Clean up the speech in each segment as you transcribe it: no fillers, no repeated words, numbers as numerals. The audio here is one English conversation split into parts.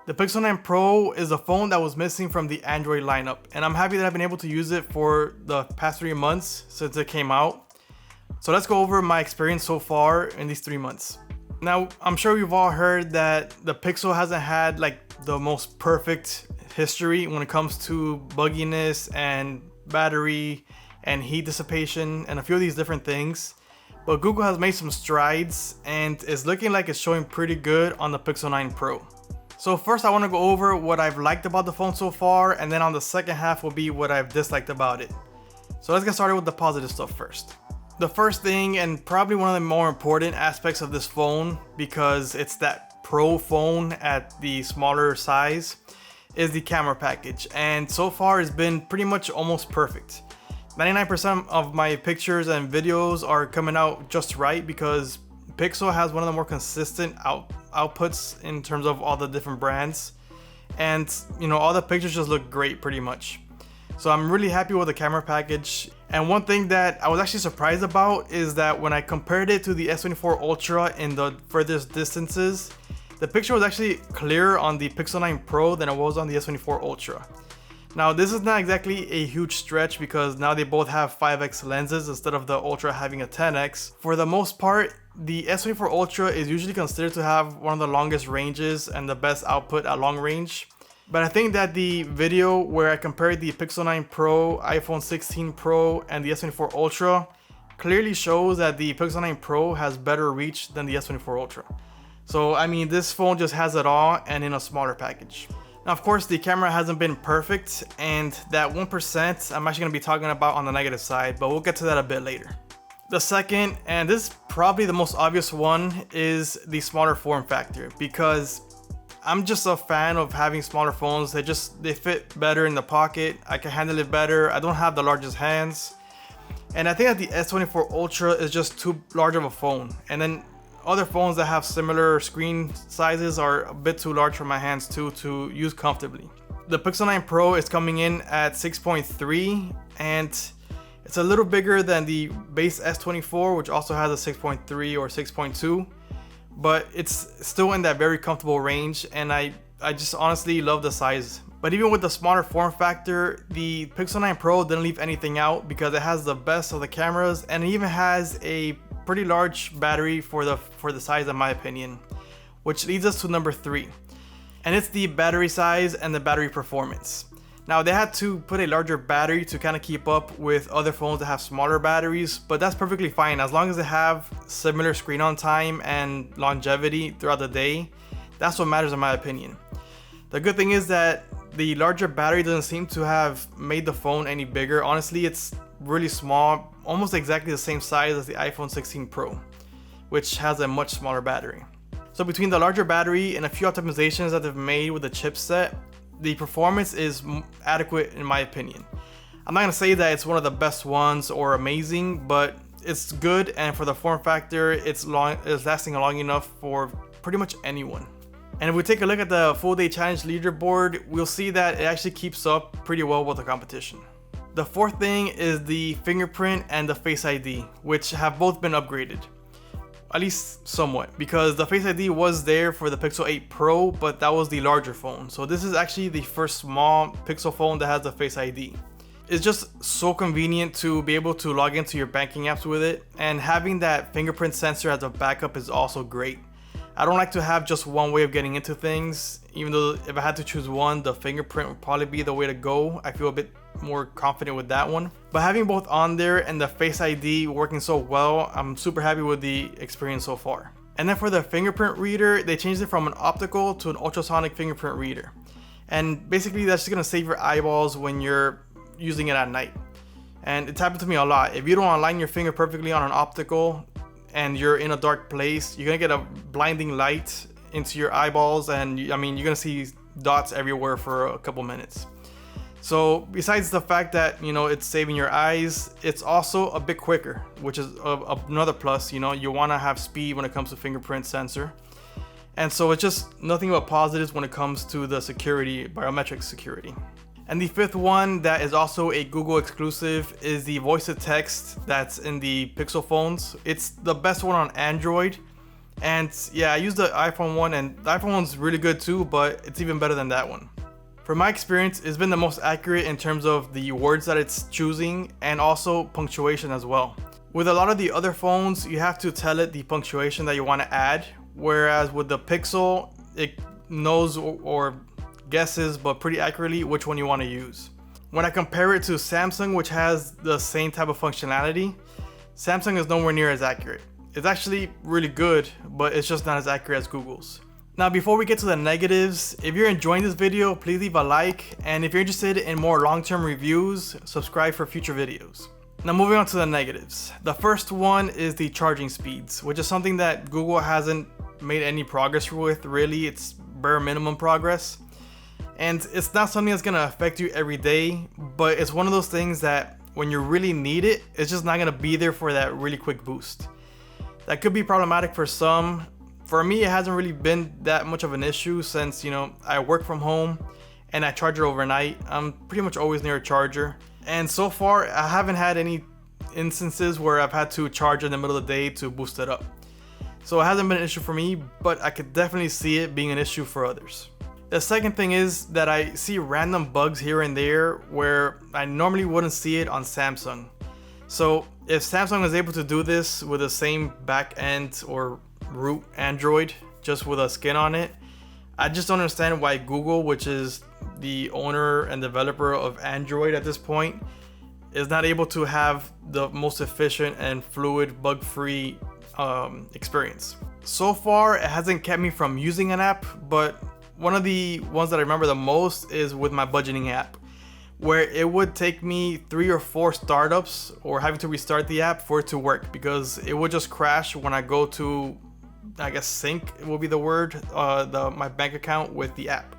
The Pixel 9 Pro is a phone that was missing from the Android lineup, and I'm happy that I've been able to use it for the past 3 months since it came out. So let's go over my experience so far in these 3 months. Now, I'm sure you've all heard that the Pixel hasn't had like the most perfect history when it comes to bugginess and battery and heat dissipation and a few of these different things. But Google has made some strides and is looking like it's showing pretty good on the Pixel 9 Pro. So first I want to go over what I've liked about the phone so far, and then on the second half will be what I've disliked about it. So let's get started with the positive stuff first. The first thing, and probably one of the more important aspects of this phone, because it's that Pro phone at the smaller size, is the camera package. And so far it's been pretty much almost perfect. 99% of my pictures and videos are coming out just right because Pixel has one of the more consistent outputs in terms of all the different brands. And all the pictures just look great pretty much. So I'm really happy with the camera package. And one thing that I was actually surprised about is that when I compared it to the S24 Ultra in the furthest distances, the picture was actually clearer on the Pixel 9 Pro than it was on the S24 Ultra. Now this is not exactly a huge stretch because now they both have 5x lenses instead of the Ultra having a 10x. For the most part, the S24 Ultra is usually considered to have one of the longest ranges and the best output at long range. But I think that the video where I compared the Pixel 9 Pro, iPhone 16 Pro, and the S24 Ultra clearly shows that the Pixel 9 Pro has better reach than the S24 Ultra. So I mean, this phone just has it all and in a smaller package. Now, of course, the camera hasn't been perfect, and that 1% I'm actually going to be talking about on the negative side, but we'll get to that a bit later. The second, and this is probably the most obvious one, is the smaller form factor, because I'm just a fan of having smaller phones. They fit better in the pocket. I can handle it better. I don't have the largest hands. And I think that the S24 Ultra is just too large of a phone. And then other phones that have similar screen sizes are a bit too large for my hands too to use comfortably. The Pixel 9 Pro is coming in at 6.3, and it's a little bigger than the base S24, which also has a 6.3 or 6.2, but it's still in that very comfortable range, and I just honestly love the size. But even with the smaller form factor, the Pixel 9 Pro didn't leave anything out because it has the best of the cameras, and it even has a pretty large battery for the size, in my opinion, which leads us to number 3, and it's the battery size and the battery performance. Now they had to put a larger battery to kind of keep up with other phones that have smaller batteries, but that's perfectly fine as long as they have similar screen on time and longevity throughout the day. That's what matters, in my opinion. The good thing is that the larger battery doesn't seem to have made the phone any bigger. Honestly, it's really small, almost exactly the same size as the iPhone 16 Pro, which has a much smaller battery. So between the larger battery and a few optimizations that they've made with the chipset, the performance is adequate in my opinion. I'm not gonna say that it's one of the best ones or amazing, but it's good, and for the form factor, it's lasting long enough for pretty much anyone. And if we take a look at the full day challenge leaderboard, we'll see that it actually keeps up pretty well with the competition. The fourth thing is the fingerprint and the Face ID, which have both been upgraded. At least somewhat, because the Face ID was there for the Pixel 8 Pro, but that was the larger phone. So this is actually the first small Pixel phone that has the Face ID. It's just so convenient to be able to log into your banking apps with it, and having that fingerprint sensor as a backup is also great. I don't like to have just one way of getting into things, even though if I had to choose one, the fingerprint would probably be the way to go. I feel a bit more confident with that one. But having both on there and the Face ID working so well, I'm super happy with the experience so far. And then for the fingerprint reader, they changed it from an optical to an ultrasonic fingerprint reader. And basically that's just gonna save your eyeballs when you're using it at night. And it's happened to me a lot. If you don't align your finger perfectly on an optical and you're in a dark place, you're gonna get a blinding light into your eyeballs, and you're gonna see dots everywhere for a couple minutes. So besides the fact that it's saving your eyes, it's also a bit quicker, which is another plus. You want to have speed when it comes to fingerprint sensor, and so it's just nothing but positives when it comes to the security, biometric security. And the fifth one that is also a Google exclusive is the voice to text that's in the Pixel phones. It's the best one on Android, And yeah, I used the iPhone 1, and the iPhone 1's really good too, but it's even better than that one. From my experience, it's been the most accurate in terms of the words that it's choosing and also punctuation as well. With a lot of the other phones, you have to tell it the punctuation that you want to add, whereas with the Pixel, it knows or guesses, but pretty accurately, which one you want to use. When I compare it to Samsung, which has the same type of functionality, Samsung is nowhere near as accurate. It's actually really good, but it's just not as accurate as Google's. Now, before we get to the negatives, if you're enjoying this video, please leave a like, and if you're interested in more long-term reviews, subscribe for future videos. Now, moving on to the negatives. The first one is the charging speeds, which is something that Google hasn't made any progress with, really. It's bare minimum progress. And it's not something that's gonna affect you every day, but it's one of those things that when you really need it, it's just not gonna be there for that really quick boost. That could be problematic for some. For me, it hasn't really been that much of an issue since, I work from home and I charge it overnight. I'm pretty much always near a charger. And so far, I haven't had any instances where I've had to charge in the middle of the day to boost it up. So it hasn't been an issue for me, but I could definitely see it being an issue for others. The second thing is that I see random bugs here and there where I normally wouldn't see it on Samsung. So if Samsung is able to do this with the same back end or root Android, just with a skin on it, I just don't understand why Google, which is the owner and developer of Android at this point, is not able to have the most efficient and fluid, bug-free experience. So far, it hasn't kept me from using an app, but one of the ones that I remember the most is with my budgeting app, where it would take me 3 or 4 startups or having to restart the app for it to work, because it would just crash when I go to, I guess, sync will be the word, my bank account with the app.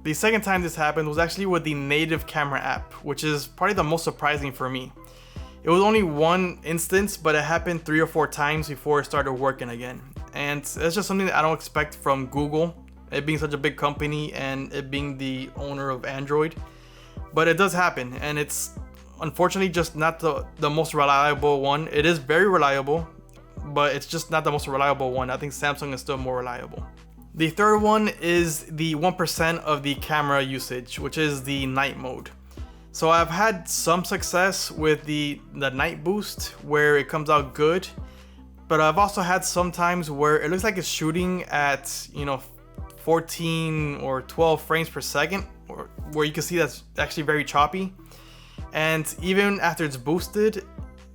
The second time this happened was actually with the native camera app, which is probably the most surprising for me. It was only one instance, but it happened 3 or 4 times before it started working again. And it's just something that I don't expect from Google, it being such a big company and it being the owner of Android. But it does happen, and it's unfortunately just not the most reliable one. It is very reliable, but it's just not the most reliable one. I think Samsung is still more reliable. The third one is the 1% of the camera usage, which is the night mode. So I've had some success with the night boost where it comes out good, but I've also had some times where it looks like it's shooting at 14 or 12 frames per second, or where you can see that's actually very choppy. And even after it's boosted,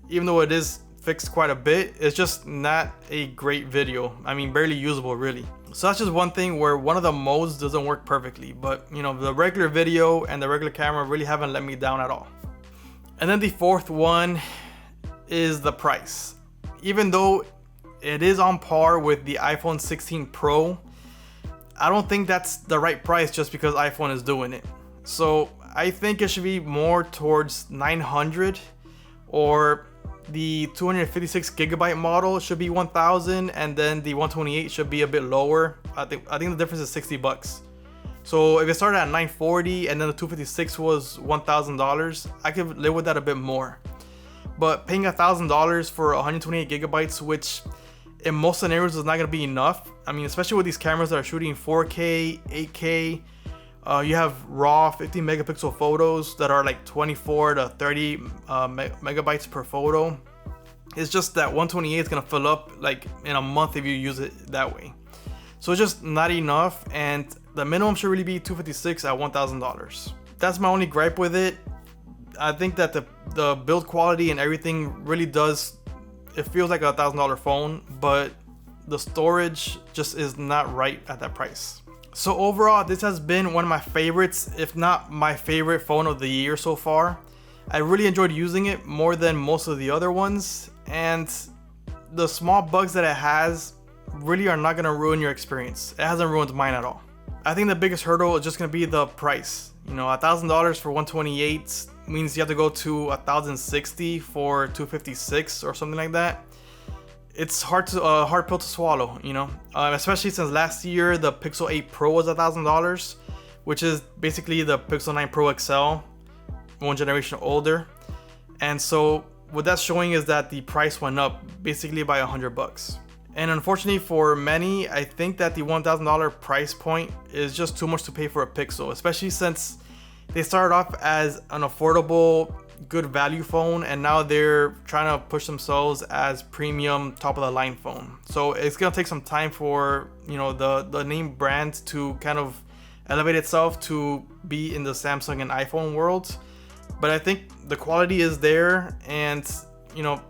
even though it is fixed quite a bit, it's just not a great video. I mean, barely usable really. So that's just one thing where one of the modes doesn't work perfectly, but the regular video and the regular camera really haven't let me down at all. And then the fourth one is the price. Even though it is on par with the iPhone 16 Pro, I don't think that's the right price just because iPhone is doing it. So I think it should be more towards 900, or the 256 gigabyte model should be 1,000, and then the 128 should be a bit lower. I think the difference is $60. So if it started at 940 and then the 256 was $1,000, I could live with that a bit more. But paying $1,000 for 128 gigabytes, which in most scenarios is not going to be enough. I mean, especially with these cameras that are shooting 4K, 8K. You have raw 50 megapixel photos that are like 24 to 30 megabytes per photo. It's just that 128 is going to fill up like in a month if you use it that way. So it's just not enough, and the minimum should really be 256 at $1,000. That's my only gripe with it. I think that the build quality and everything really does, it feels like $1,000 phone, but the storage just is not right at that price. So overall, this has been one of my favorites, if not my favorite phone of the year so far. I really enjoyed using it more than most of the other ones, and the small bugs that it has really are not going to ruin your experience. It hasn't ruined mine at all. I think the biggest hurdle is just going to be the price. $1,000 for 128 means you have to go to 1,060 for 256 or something like that. It's hard pill to swallow, especially since last year the Pixel 8 Pro was $1,000, which is basically the Pixel 9 Pro XL, one generation older. And so what that's showing is that the price went up basically by $100. And unfortunately for many, I think that the $1,000 price point is just too much to pay for a Pixel, especially since they started off as an affordable, good value phone, and now they're trying to push themselves as premium, top of the line phone. So it's gonna take some time for, you know, the name brand to kind of elevate itself to be in the Samsung and iPhone world. But I think the quality is there, and you know,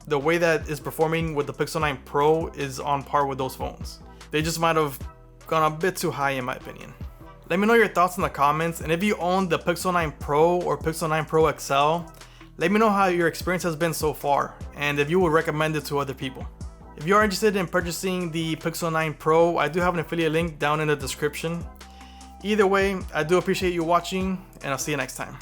the way that it's performing with the Pixel 9 Pro is on par with those phones. They just might have gone a bit too high in my opinion. Let me know your thoughts in the comments, and if you own the Pixel 9 Pro or Pixel 9 Pro XL, let me know how your experience has been so far, and if you would recommend it to other people. If you are interested in purchasing the Pixel 9 Pro, I do have an affiliate link down in the description. Either way, I do appreciate you watching, and I'll see you next time.